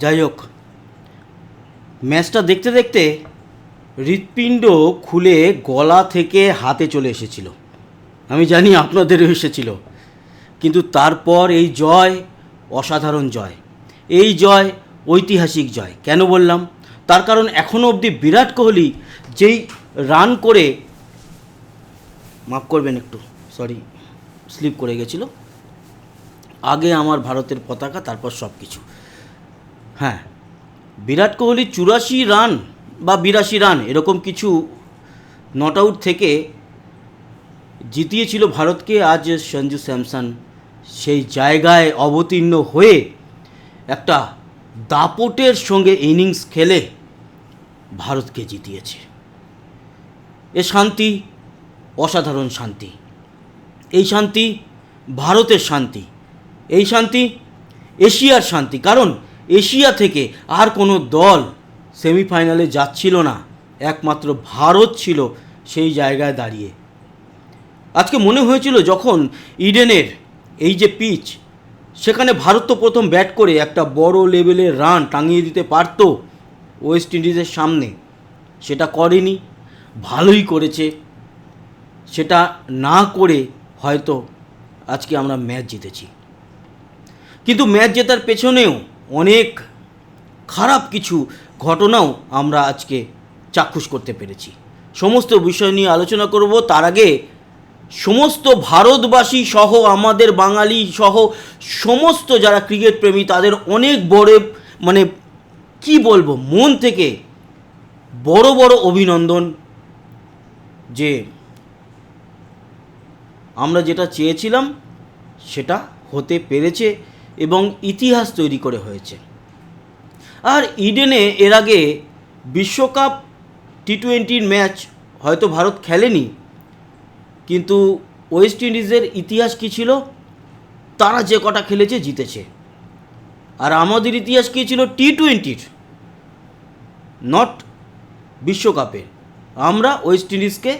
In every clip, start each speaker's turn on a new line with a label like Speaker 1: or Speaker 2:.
Speaker 1: যাই হোক, ম্যাচটা দেখতে দেখতে হৃৎপিণ্ড খুলে গলা থেকে হাতে চলে এসেছিল। আমি জানি আপনাদেরও এসেছিল, কিন্তু তারপর এই জয় অসাধারণ জয়, এই জয় ঐতিহাসিক জয়। কেন বললাম? তার কারণ এখনও অবধি বিরাট কোহলি যেই রান করে, মাফ করবেন একটু, সরি স্লিপ করে গেছিলো, আগে আমার ভারতের পতাকা তারপর সব কিছু। হ্যাঁ, বিরাট কোহলি 84 রান বা 82 রান এরকম কিছু নট আউট থেকে জিতিয়েছিল ভারতকে। আজ সঞ্জু স্যামসন সেই জায়গায় অবতীর্ণ হয়ে একটা দাপটের সঙ্গে ইনিংস খেলে ভারতকে জিতিয়েছে। এ শান্তি অসাধারণ শান্তি। এই শান্তি ভারতের শান্তি, এই শান্তি এশিয়ার শান্তি। কারণ এশিয়া থেকে আর কোনো দল সেমিফাইনালে যাচ্ছিল না, একমাত্র ভারত ছিল সেই জায়গায় দাঁড়িয়ে। আজকে মনে হয়েছিল যখন ইডেনের এই যে পিচ, সেখানে ভারত তো প্রথম ব্যাট করে একটা বড় লেভেলের রান টাঙিয়ে দিতে পারত ওয়েস্ট ইন্ডিজের সামনে, সেটা করেনি। ভালোই করেছে, সেটা না করে হয়তো আজকে আমরা ম্যাচ জিতেছি। কিন্তু ম্যাচ জেতার পেছনেও অনেক খারাপ কিছু ঘটনাও আমরা আজকে চাক্ষুষ করতে পেরেছি। সমস্ত বিষয় নিয়ে আলোচনা করব। তার আগে সমস্ত ভারতবাসী সহ আমাদের বাঙালি সহ সমস্ত যারা ক্রিকেট প্রেমী তাদের অনেক বড়, মানে কি বলবো, মন থেকে বড় বড় অভিনন্দন যে আমরা যেটা চেয়েছিলাম সেটা হতে পেরেছে এবং ইতিহাস তৈরি করে হয়েছে। আর ইডেনে এর আগে বিশ্বকাপ টি20 ম্যাচ হয়তো ভারত খেলেনি, কিন্তু ওয়েস্ট ইন্ডিজের ইতিহাস কী ছিল? তারা যে কটা খেলেছে জিতেছে। আর আমাদের ইতিহাস কী ছিল? টি20, নট বিশ্বকাপে। আমরা ওয়েস্ট ইন্ডিজকে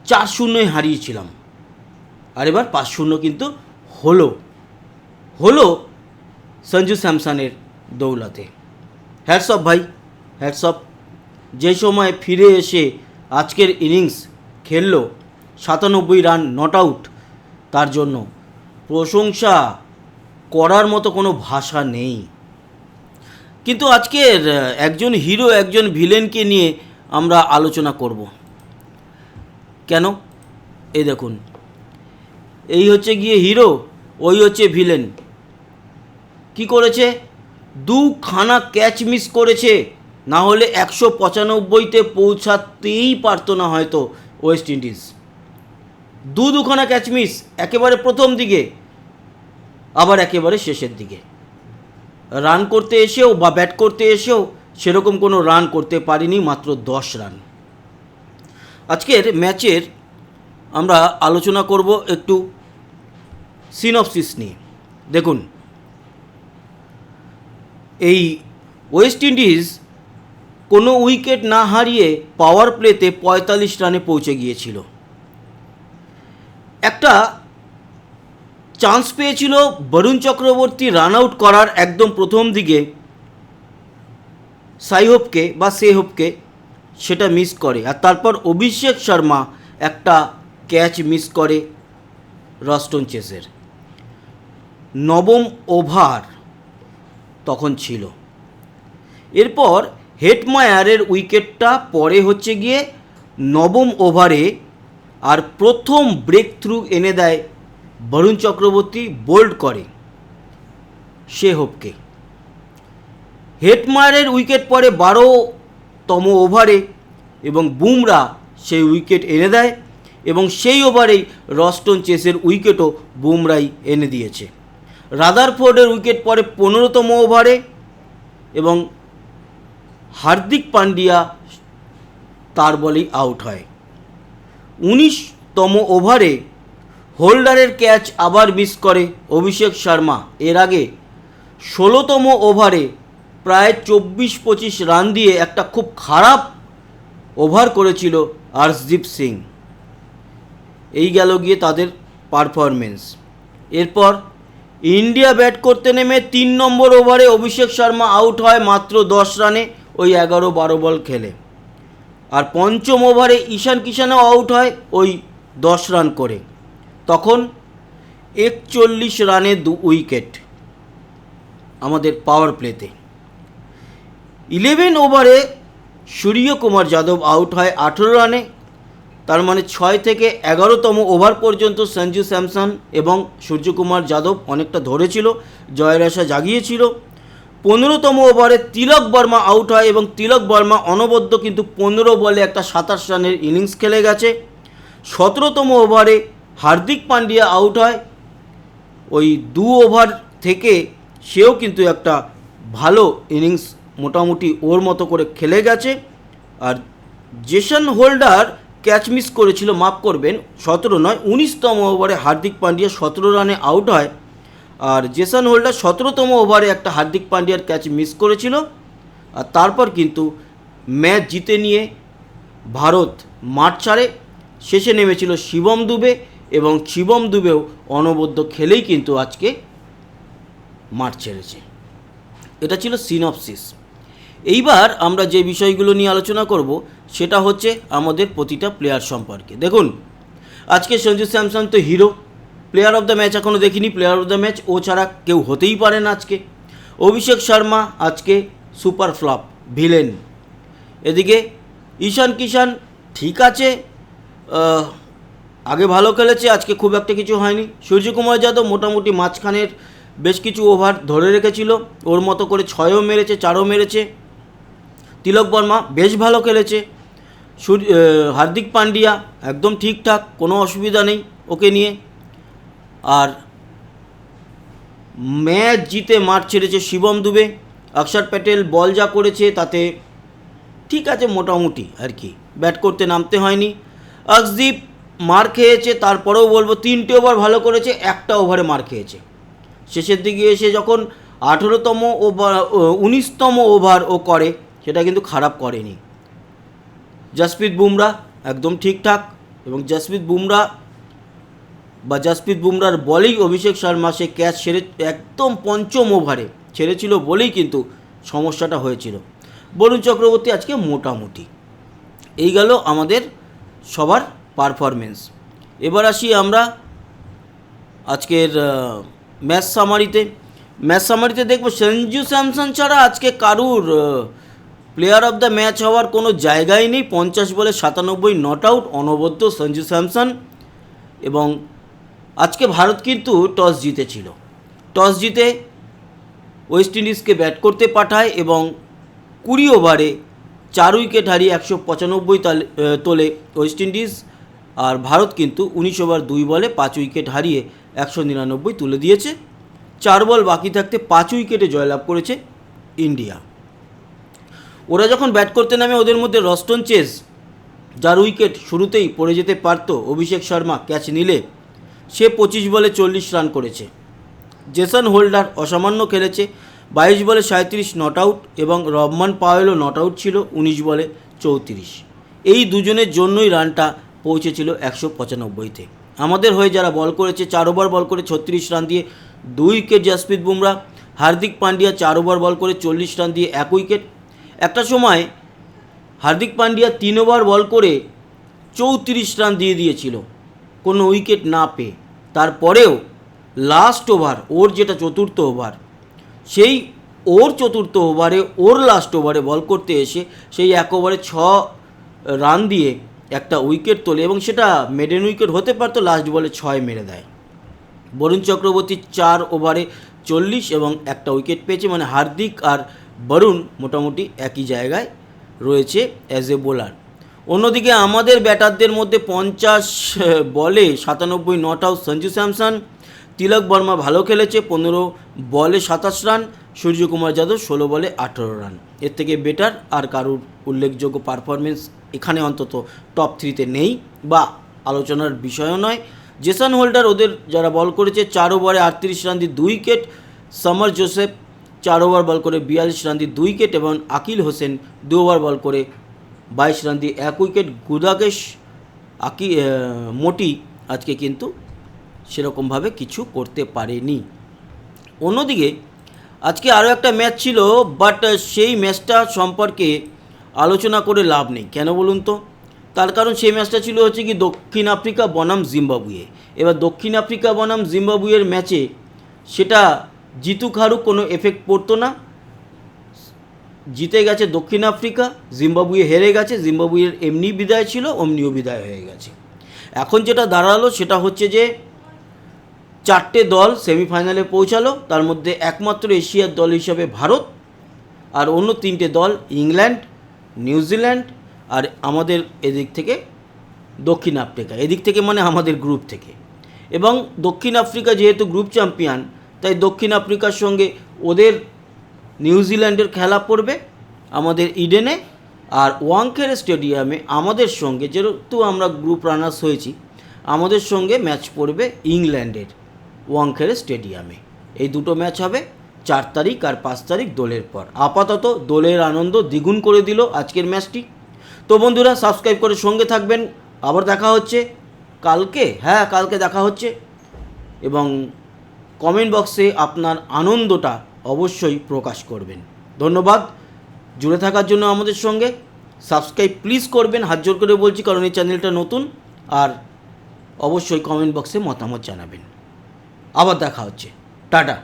Speaker 1: 4-0 হারিয়েছিলাম, আর এবার 5-0 কিন্তু হলো সঞ্জু স্যামসনের দৌলতে। হ্যাটস অফ ভাই, হ্যাটস অফ। যে সময় ফিরে এসে আজকের ইনিংস খেললো 97 রান নট আউট, তার জন্য প্রশংসা করার মতো কোনো ভাষা নেই। কিন্তু আজকের একজন হিরো একজন ভিলেনকে নিয়ে আমরা আলোচনা করব। কেন? এই দেখুন, এই হচ্ছে গিয়ে হিরো, ওই হচ্ছে ভিলেন। কি করেছে? 2খানা ক্যাচ মিস করেছে, না হলে 195-তে পৌঁছাতেই পারতো না হয়তো ওয়েস্ট ইন্ডিজ। দুখানা ক্যাচ মিস, একেবারে প্রথম দিকে আবার একেবারে শেষের দিকে। রান করতে এসেও বা ব্যাট করতে এসেও সেরকম কোনো রান করতে পারিনি, মাত্র 10 রান। আজকের ম্যাচের আমরা আলোচনা করব একটু সিনপসিস নিয়ে। দেখুন, এই ওয়েস্ট ইন্ডিজ কোনো উইকেট না হারিয়ে পাওয়ার প্লেতে 45 রানে পৌঁছে গিয়েছিল। একটা চান্স পেয়েছিল বরুণ চক্রবর্তী রান আউট করার একদম প্রথম দিকে সাইহোপকে বা সেহোপকে, সেটা মিস করে। আর তারপর অভিষেক শর্মা একটা ক্যাচ মিস করে রস্টন চেসের। 9ম ওভার তখন ছিল। এরপর হেটমায়ারের উইকেটটা পরে হচ্ছে গিয়ে 9ম ওভারে, আর প্রথম ব্রেক থ্রু এনে দেয় বরুণ চক্রবর্তী, বোল্ড করে শেহোপকে। হেটমায়ারের উইকেট পরে 12তম ওভারে এবং বুমরা সেই উইকেট এনে দেয়, এবং সেই ওভারেই রস্টন চেসের উইকেটও বুমরাই এনে দিয়েছে। রাদারফোর্ডের উইকেট পরে 15তম ওভারে এবং হার্দিক পান্ডিয়া তার বলেই আউট হয়। 19তম ওভারে হোল্ডারের ক্যাচ আবার মিস করে অভিষেক শর্মা। এর আগে 16তম ওভারে প্রায় 24-25 রান দিয়ে একটা খুব খারাপ ওভার করেছিল আর্শদীপ সিং। এই গেল গিয়ে তাদের পারফরমেন্স। এরপর ইন্ডিয়া ব্যাট করতে নেমে 3 নম্বর ওভারে অভিষেক শর্মা আউট হয় মাত্র 10 রানে, ওই 11-12 বল খেলে। আর পঞ্চম ওভারে ঈশান কিষানও আউট হয় ওই 10 রান করে। তখন 41 রানে 2 উইকেট আমাদের পাওয়ার প্লেতে। 11 ওভারে সূর্যকুমার যাদব আউট হয় 18 রানে। তার মানে 6 থেকে 11তম ওভার পর্যন্ত সঞ্জু স্যামসন এবং সূর্যকুমার যাদব অনেকটা ধরেছিল, জয়ের আশা জাগিয়েছিল। 15তম ওভারে তিলক বর্মা আউট হয় এবং তিলক বর্মা অনবদ্য কিন্তু 15 বলে একটা 27 রানের ইনিংস খেলে গেছে। 17তম ওভারে হার্দিক পান্ডিয়া আউট হয়, ওই 2 ওভার থেকে সেও কিন্তু একটা ভালো ইনিংস মোটামুটি ওর মতো করে খেলে গেছে। আর জেসন হোল্ডার ক্যাচ মিস করেছিল, মাফ করবেন, 17 নয় 19তম ওভারে হার্দিক পান্ডিয়া 17 রানে আউট হয়। আর জেসন হোল্ডার 17তম ওভারে একটা হার্দিক পান্ডিয়ার ক্যাচ মিস করেছিল। আর তারপর কিন্তু ম্যাচ জিতে নিয়ে ভারত মাঠ ছাড়ে। শেষে নেমেছিল শিবম দুবে এবং শিবম দুবেও অনবদ্য খেলেই কিন্তু আজকে মাঠ ছেড়েছে। এটা ছিল সিনপসিস। এইবার আমরা যে বিষয়গুলো নিয়ে আলোচনা করব সেটা হচ্ছে আমাদের প্রতিটা প্লেয়ার সম্পর্কে। দেখুন, আজকে সঞ্জু স্যামসন তো hero, player of the match এখনও দেখিনি, প্লেয়ার অফ দ্য ম্যাচ ও ছাড়া কেউ হতেই পারে না আজকে। অভিষেক শর্মা আজকে সুপার ফ্লপ, ভিলেন। এদিকে ঈশান কিষান ঠিক আছে, আগে ভালো খেলেছে, আজকে খুব একটা কিছু হয়নি। সূর্যকুমার যাদব মোটামুটি মাঝখানের বেশ কিছু ওভার ধরে রেখেছিল, ওর মতো করে 6ও মেরেছে, 4ও মেরেছে। তিলক বর্মা বেশ ভালো খেলেছে। হার্দিক পান্ডিয়া একদম ঠিকঠাক, কোনো অসুবিধা নেই ওকে নিয়ে। আর ম্যাচ জিতে মাঠ ছেড়েছে শিবম দুবে। অক্ষর প্যাটেল বল যা করেছে তাতে ঠিক আছে মোটামুটি, আর কি ব্যাট করতে নামতে হয়নি। অর্শদীপ মার খেয়েছে, তারপরেও বলবো 3টে ওভার ভালো করেছে, একটা ওভারে মার খেয়েছে। শেষের দিকে এসে যখন 18তম ওভার 19তম ওভার ও করে, সেটা কিন্তু খারাপ করেনি। জসপ্রীত বুমরা একদম ঠিকঠাক, এবং জসপ্রীত বুমরার বলেই অভিষেক শর্মা সে ক্যাচ ছেড়ে একদম পঞ্চম ওভারে ছেড়েছিল বলেই কিন্তু সমস্যাটা হয়েছিল। বরুণ চক্রবর্তী আজকে মোটামুটি। এই গেল আমাদের সবার পারফরমেন্স। এবার আসি আমরা আজকের ম্যাচ সামারিতে দেখব সঞ্জু স্যামসন ছাড়া আজকে কারুর প্লেয়ার অফ দ্য ম্যাচ হওয়ার কোনো জায়গাই নেই। 50 বলে 97 নট আউট, অনবদ্য সঞ্জু স্যামসন। এবং আজকে ভারত কিন্তু টস জিতেছিল, টস জিতে ওয়েস্ট ইন্ডিজকে ব্যাট করতে পাঠায় এবং 20 ওভারে 4 উইকেট হারিয়ে 195 তোলে ওয়েস্ট ইন্ডিজ। আর ভারত কিন্তু 19 ওভার 2 বলে 5 উইকেট হারিয়ে 199 তুলে দিয়েছে। 4 বল বাকি থাকতে 5 উইকেটে জয়লাভ করেছে ইন্ডিয়া। ওরা যখন ব্যাট করতে নামে ওদের মধ্যে রস্টন চেজ, যার উইকেট শুরুতেই পড়ে যেতে পারত অভিষেক শর্মা ক্যাচ নিলে, সে 25 বলে 40 রান করেছে। জেসন হোল্ডার অসামান্য খেলেছে, 22 বলে 37 নট আউট, এবং রহমান পাওয়েলও নট আউট ছিল 19 বলে 34। এই দুজনের জন্যই রানটা পৌঁছেছিল 195-তে। আমাদের হয়ে যারা বল করেছে 4 ওভার বল করে 36 রান দিয়ে 2 উইকেট জসপ্রীত বুমরা। হার্দিক পান্ডিয়া 4 ওভার বল করে 40 রান দিয়ে 1 উইকেট। একটা সময় হার্দিক পান্ডিয়া 3 ওভার বল করে 34 রান দিয়ে দিয়েছিল কোনো উইকেট না পেয়ে। তারপরেও লাস্ট ওভার, ওর যেটা চতুর্থ ওভার, সেই ওর চতুর্থ ওভারে ওর লাস্ট ওভারে বল করতে এসে সেই 1 ওভারে 6 রান দিয়ে একটা উইকেট তোলে, এবং সেটা মেডেন উইকেট হতে পারতো, লাস্ট বলে 6 মেরে দেয়। বরুণ চক্রবর্তী 4 ওভারে 40 এবং একটা উইকেট পেয়েছে। মানে হার্দিক আর বরুণ মোটামুটি একই জায়গায় রয়েছে অ্যাজ এ বোলার। অন্যদিকে আমাদের ব্যাটারদের মধ্যে 50 বলে 97 নট আউট সঞ্জু স্যামসন। তিলক বর্মা ভালো খেলেছে, 15 বলে 27 রান। সূর্যকুমার যাদব 16 বলে 18 রান। এর থেকে বেটার আর কারুর উল্লেখযোগ্য পারফরমেন্স এখানে অন্তত টপ 3-তে নেই বা আলোচনার বিষয়ও নয়। জেসন হোল্ডার ওদের যারা বল করেছে 4 ওভারে 38 রান দিয়ে 2 উইকেট। সমর জোসেফ 4 ওভার বল করে 42 রান দিয়ে 2 উইকেট, এবং আকিল হোসেন 2 ওভার বল করে 22 রান দিয়ে 1 উইকেট। গুদাকেশ মোটি আজকে কিন্তু সেরকমভাবে কিছু করতে পারেনি। অন্যদিকে আজকে আরও একটা ম্যাচ ছিল, বাট সেই ম্যাচটা সম্পর্কে আলোচনা করে লাভ নেই। কেন বলুন তো? তার কারণ সেই ম্যাচটা ছিল হচ্ছে কি দক্ষিণ আফ্রিকা বনাম জিম্বাবুয়ে। এবার দক্ষিণ আফ্রিকা বনাম জিম্বাবুয়ের ম্যাচে সেটা জিতুক হারুক কোনো এফেক্ট পড়তো না। জিতে গেছে দক্ষিণ আফ্রিকা, জিম্বাবুয়ে হেরে গেছে, জিম্বাবুয়ের এমনি বিদায় ছিল, অমনিও বিদায় হয়ে গেছে। এখন যেটা দাঁড়ালো সেটা হচ্ছে যে 4টে দল সেমিফাইনালে পৌঁছালো, তার মধ্যে একমাত্র এশিয়ার দল হিসাবে ভারত, আর অন্য 3টে দল ইংল্যান্ড, নিউজিল্যান্ড আর আমাদের এদিক থেকে দক্ষিণ আফ্রিকা। এদিক থেকে মানে আমাদের গ্রুপ থেকে। এবং দক্ষিণ আফ্রিকা যেহেতু গ্রুপ চ্যাম্পিয়ন, তাই দক্ষিণ আফ্রিকার সঙ্গে ওদের নিউজিল্যান্ডের খেলা পড়বে আমাদের ইডেনে, আর ওয়াংখেড়ে স্টেডিয়ামে আমাদের সঙ্গে, যেহেতু আমরা গ্রুপ রানার্স হয়েছি, আমাদের সঙ্গে ম্যাচ পড়বে ইংল্যান্ডের ওয়াংখেড়ে স্টেডিয়ামে। এই দুটো ম্যাচ হবে 4 তারিখ আর 5 তারিখ দোলের পর। আপাতত দোলের আনন্দ দ্বিগুণ করে দিল আজকের ম্যাচটি। তো বন্ধুরা, সাবস্ক্রাইব করে সঙ্গে থাকবেন। আবার দেখা হচ্ছে কালকে, হ্যাঁ কালকে দেখা হচ্ছে। এবং কমেন্ট বক্সে আপনার আনন্দটা অবশ্যই প্রকাশ করবেন। ধন্যবাদ জুড়ে থাকার জন্য আমাদের সঙ্গে। সাবস্ক্রাইব প্লিজ করবেন, হাত জোর করে বলছি, কারণ এই চ্যানেলটা নতুন। আর অবশ্যই কমেন্ট বক্সে মতামত জানাবেন। আবার দেখা হচ্ছে, টাটা।